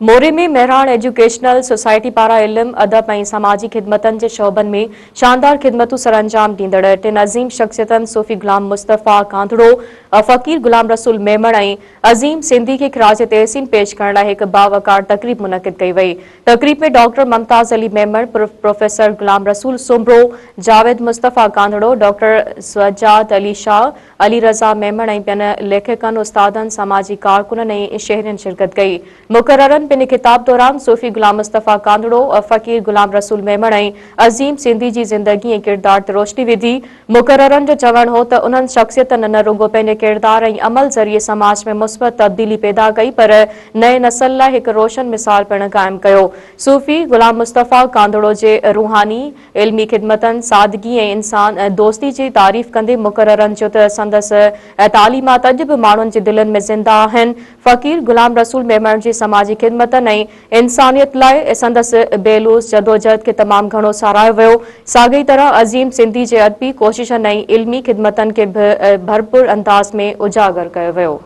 मोरे में Mehran educational society पारां इल्म अदब ऐं समाजी ख़िदमतनि जे शोबनि में शानदार ख़िदमतूं सरअंजाम ॾींदड़ टिन अज़ीम शख़्सियतनि सूफ़ी गुलाम मुस्तफ़ा कांधड़ो, फ़क़ीर गुलाम रसूल मेमण ऐं अज़ीम सिंधी खे ख़िराज तहसीन पेश करण लाइ हिकु बावकार तक़रीब मुनक़िद कई वई। तक़रीब में doctor Mumtaz Ali Memon, professor Ghulam Rasool Soomro, Javed Mustafa कांधड़ो, doctor Sajjad Ali Shah, Ali Raza Memon ऐं ॿियनि लेखकनि, उस्तादनि, समाजी कारकुननि ऐं शहरियुनि शिरकत कई। मुक़ररनि पिन ख़िताब दौरान सूफ़ी गुलाम मुस्तफ़ा कांधड़ो, फ़क़ीर गुलाम रसूल मेमण ऐं अज़ीम सिंधी जी ज़िंदगी ऐं किरदार ते रोशनी विधी। मुक़ररनि जो चवणु हो त उन्हनि शख़्सियतनि न रुगो पंहिंजे किरदार ऐं अमल ज़रिए समाज में मुस्बत तब्दीली पैदा कई, पर नए नस्ल लाइ हिकु रोशन मिसाल पिणु क़ाइमु कयो। सूफ़ी गुलाम मुस्तफ़ा कांधड़ो जे रूहानी इल्मी ख़िदमतनि, सादगी ऐं इंसान दोस्ती जी तारीफ़ कंदे मुक़ररनि चयो त संदसि तालीमात अॼु बि माण्हुनि जे दिलनि में ज़िंदा आहिनि। फ़क़ीर गुलाम रसूल मेमण जी समाजी ख़िदमतनि ऐं इंसानियत लाइ संदसि बेलूस जदोजहद खे तमामु घणो साराहियो वियो। साॻी तरह अज़ीम सिंधी जे अदबी कोशिशनि ऐं इल्मी ख़िदमतनि खे भरपूर अंदाज़ में उजागर कयो वियो।